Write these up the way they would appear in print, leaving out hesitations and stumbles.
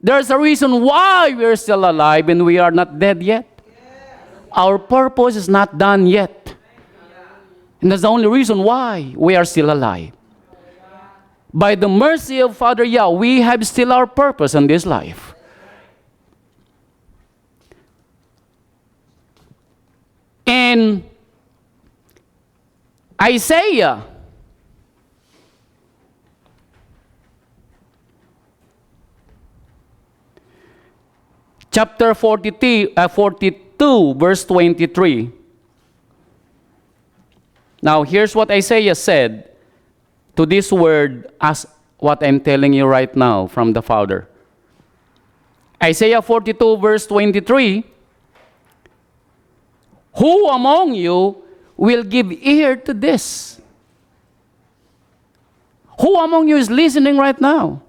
There's a reason why we're still alive and we are not dead yet. Our purpose is not done yet. And that's the only reason why we are still alive. By the mercy of Father Yah, we have still our purpose in this life. In Isaiah chapter 42, verse 23. Now, here's what Isaiah said to this word as what I'm telling you right now from the Father. Isaiah 42, verse 23. Who among you will give ear to this? Who among you is listening right now?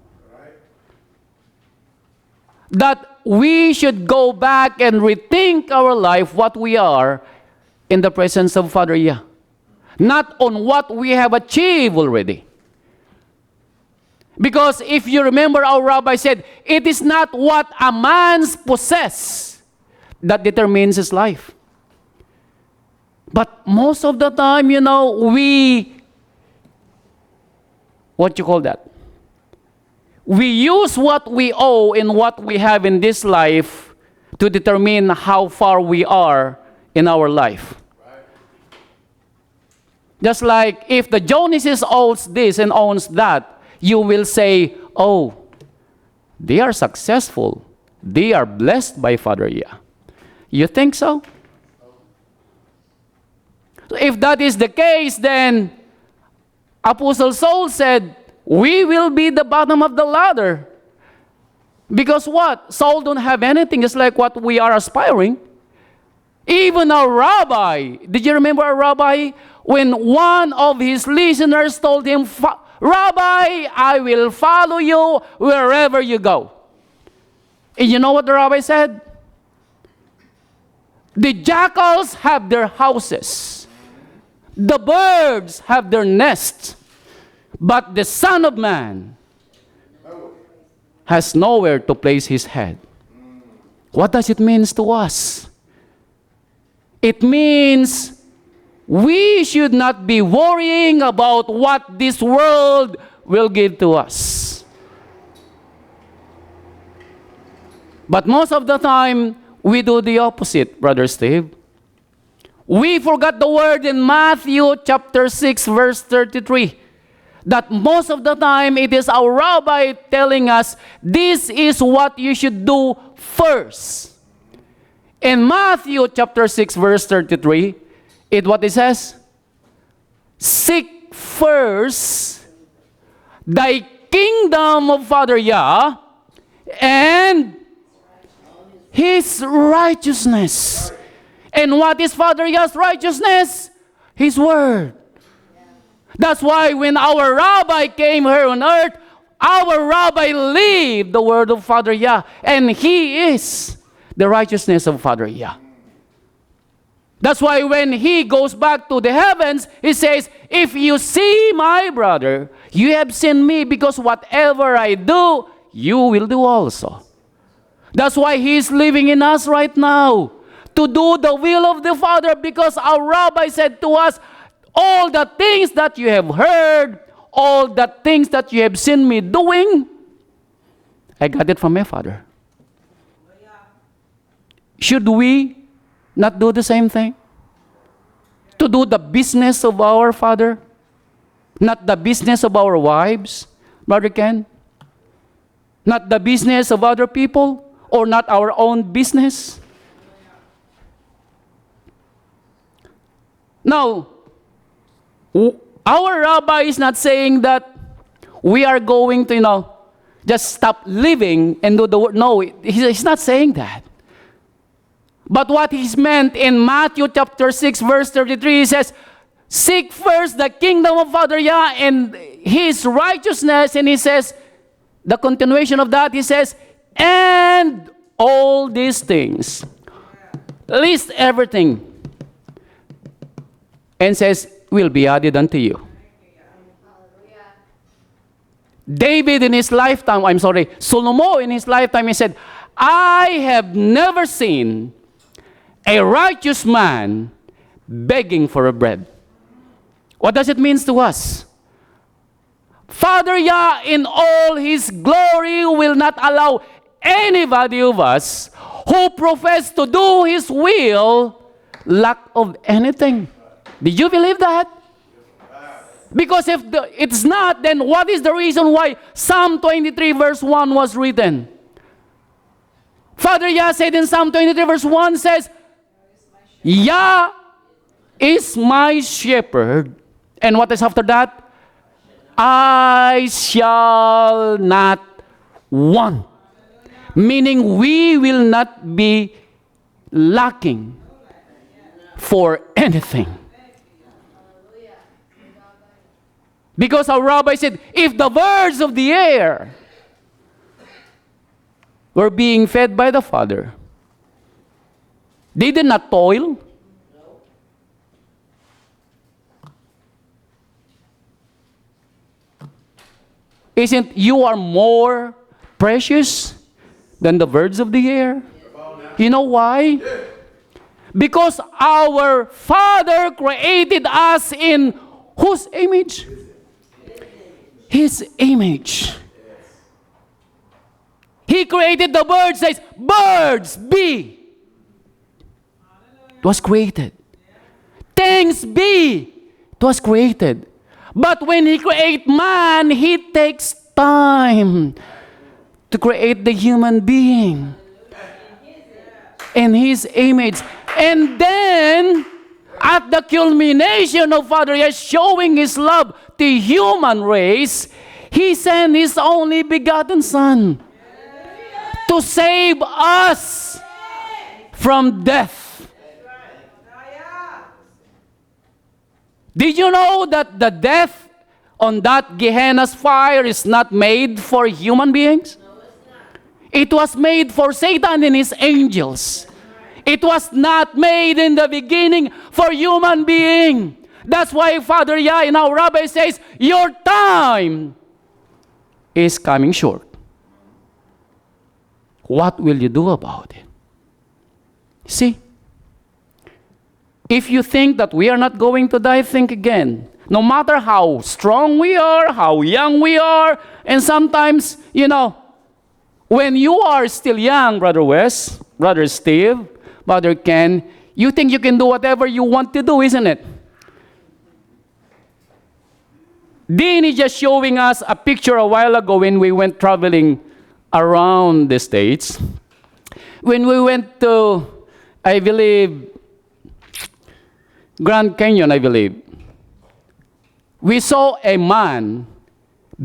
That we should go back and rethink our life, what we are in the presence of Father Yah. Not on what we have achieved already. Because if you remember, our rabbi said, it is not what a man's possess that determines his life. But most of the time, what you call that? We use what we owe and what we have in this life to determine how far we are in our life. Just like if the Joneses owns this and owns that, you will say, oh, they are successful. They are blessed by Father Yah. You think so? So if that is the case, then Apostle Saul said, we will be the bottom of the ladder. Because what? Saul don't have anything. It's like what we are aspiring. Even our rabbi, did you remember our rabbi? When one of his listeners told him, Rabbi, I will follow you wherever you go. And you know what the rabbi said? The jackals have their houses. The birds have their nests. But the Son of Man has nowhere to place his head. What does it mean to us? It means we should not be worrying about what this world will give to us. But most of the time, we do the opposite, Brother Steve. We forgot the word in Matthew chapter 6, verse 33. That most of the time, it is our rabbi telling us, this is what you should do first. In Matthew chapter 6, verse 33, what it says? Seek first thy kingdom of Father Yah and his righteousness. And what is Father Yah's righteousness? His word. That's why when our rabbi came here on earth, our rabbi lived the word of Father Yah. And he is the righteousness of Father Yah. That's why when he goes back to the heavens, he says, if you see my brother, you have seen me, because whatever I do, you will do also. That's why he is living in us right now, to do the will of the Father, because our rabbi said to us, all the things that you have heard, all the things that you have seen me doing, I got it from my Father. Should we not do the same thing? To do the business of our Father, not the business of our wives, Brother Ken? Not the business of other people, or not our own business? Now, our rabbi is not saying that we are going to, just stop living and do the work. No, he's not saying that. But what he's meant in Matthew chapter 6, verse 33, he says, seek first the kingdom of Father Yah and his righteousness. And he says, the continuation of that, he says, and all these things. List everything. And says, will be added unto you. David in his lifetime, Solomon in his lifetime, he said, I have never seen a righteous man begging for a bread. What does it mean to us? Father Yah in all His glory will not allow anybody of us who profess to do His will lack of anything. Did you believe that? Because if it's not, then what is the reason why Psalm 23 verse 1 was written? Father Yah said in Psalm 23 verse 1 says, Yah is my shepherd. And what is after that? I shall not want. Meaning we will not be lacking for anything. Because our rabbi said, if the birds of the air were being fed by the Father, they did not toil. Isn't you are more precious than the birds of the air? You know why? Because our Father created us in whose image? His image. He created the birds, says, birds, be. It was created. Things be. It was created. But when He creates man, He takes time to create the human being in His image. And then, at the culmination of Father Yah showing His love to the human race, He sent His only begotten Son to save us from death. Did you know that the death on that Gehenna's fire is not made for human beings? It was made for Satan and his angels. It was not made in the beginning for human being. That's why Father Yah in our rabbi says, your time is coming short. What will you do about it? See? If you think that we are not going to die, think again. No matter how strong we are, how young we are, and sometimes, when you are still young, Brother Wes, Brother Steve, Brother Ken, you think you can do whatever you want to do, isn't it? Dean is just showing us a picture a while ago when we went traveling around the States. When we went to, I believe, Grand Canyon, I believe, we saw a man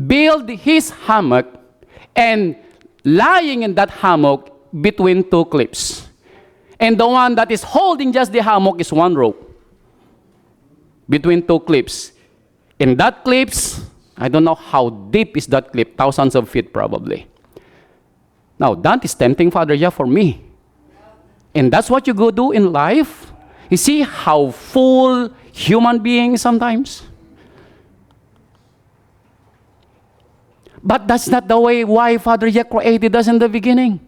build his hammock and lying in that hammock between two cliffs. And the one that is holding just the hammock is one rope between two cliffs. In that cliffs, I don't know how deep is that cliff, thousands of feet probably. Now, that is tempting Father Yah for me. And that's what you go do in life. You see how full human beings sometimes? But that's not the way why Father Yah created us in the beginning.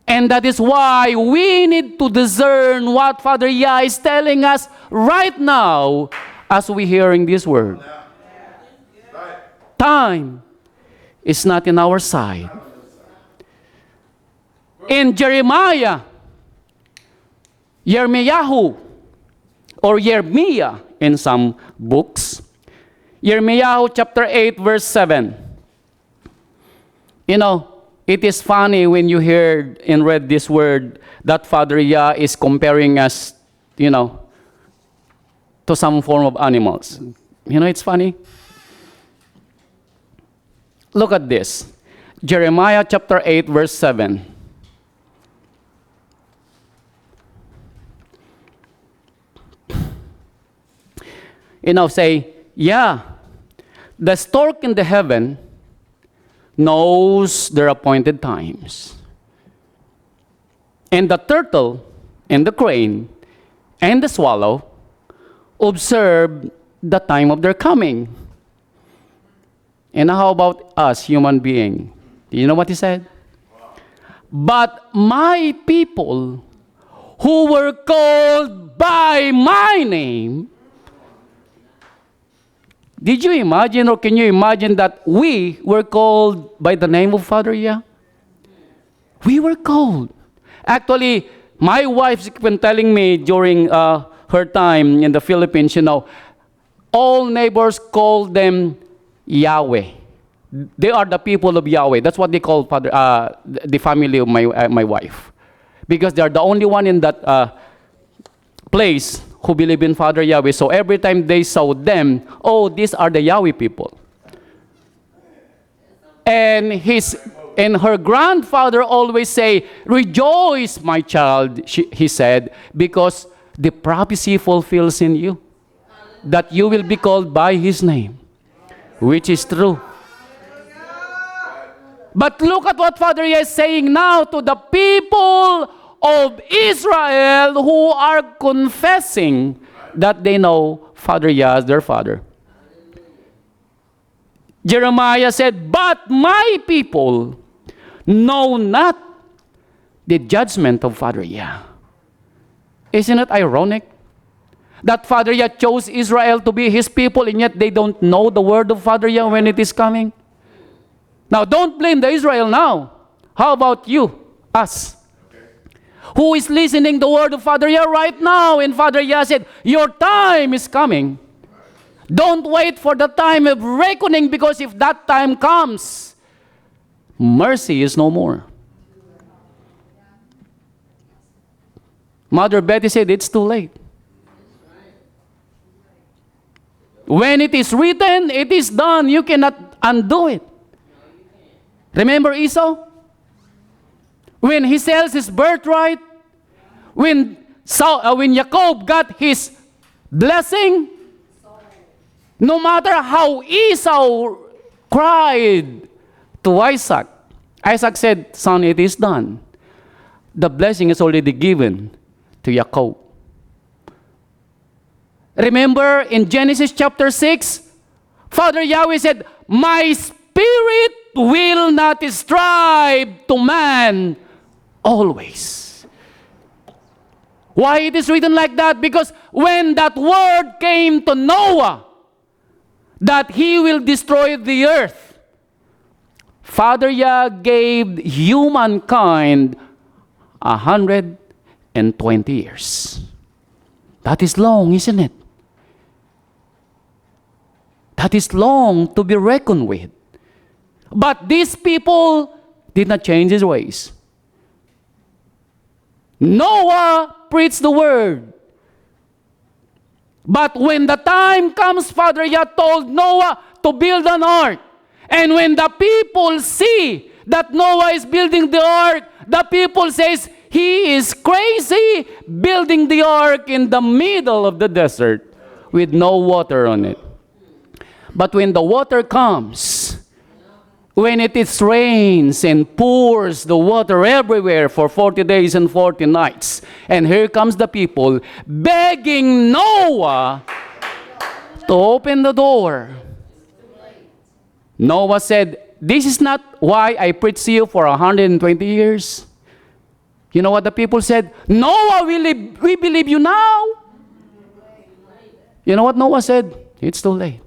And that is why we need to discern what Father Yah is telling us right now as we hearing this word. Time is not in our side. In Jeremiah, Yirmiyahu, or Yermiah in some books, Yirmiyahu chapter 8 verse 7. It is funny when you hear and read this word that Father Yah is comparing us, to some form of animals. It's funny. Look at this. Jeremiah chapter 8 verse 7. Say, yeah, the stork in the heaven knows their appointed times. And the turtle and the crane and the swallow observe the time of their coming. And how about us, human being? You know what he said? But my people who were called by my name. Did you imagine, or can you imagine that we were called by the name of Father Yah? We were called. Actually, my wife's been telling me during her time in the Philippines, all neighbors call them Yahweh. They are the people of Yahweh. That's what they call the family of my wife. Because they are the only one in that place who believe in Father Yahweh. So every time they saw them, oh, these are the Yahweh people. And her grandfather always say, rejoice, my child, he said, because the prophecy fulfills in you, that you will be called by his name, which is true. But look at what Father Yah is saying now to the people of Israel who are confessing that they know Father Yah as their father. Jeremiah said, but my people know not the judgment of Father Yah. Isn't it ironic that Father Yah chose Israel to be his people, and yet they don't know the word of Father Yah when it is coming? Now, don't blame the Israel now. How about you, us? Who is listening the word of Father Yah right now? And Father Yah said, your time is coming. Don't wait for the time of reckoning, because if that time comes, mercy is no more. Mother Betty said, it's too late. When it is written, it is done. You cannot undo it. Remember Esau? When he sells his birthright, when Jacob got his blessing, no matter how Esau cried to Isaac, Isaac said, son, it is done. The blessing is already given to Jacob. Remember in Genesis chapter 6, Father Yahweh said, my spirit will not strive to man always. Why it is written like that? Because when that word came to Noah, that he will destroy the earth, Father Yah gave humankind 120 years. That is long, isn't it? That is long to be reckoned with. But these people did not change his ways. Noah preached the word. But when the time comes, Father Yah told Noah to build an ark. And when the people see that Noah is building the ark, the people says, he is crazy building the ark in the middle of the desert with no water on it. But when the water comes, when it rains and pours the water everywhere for 40 days and 40 nights, and here comes the people begging Noah to open the door. Noah said, this is not why I preached to you for 120 years. You know what the people said? Noah, we believe you now. You know what Noah said? It's too late.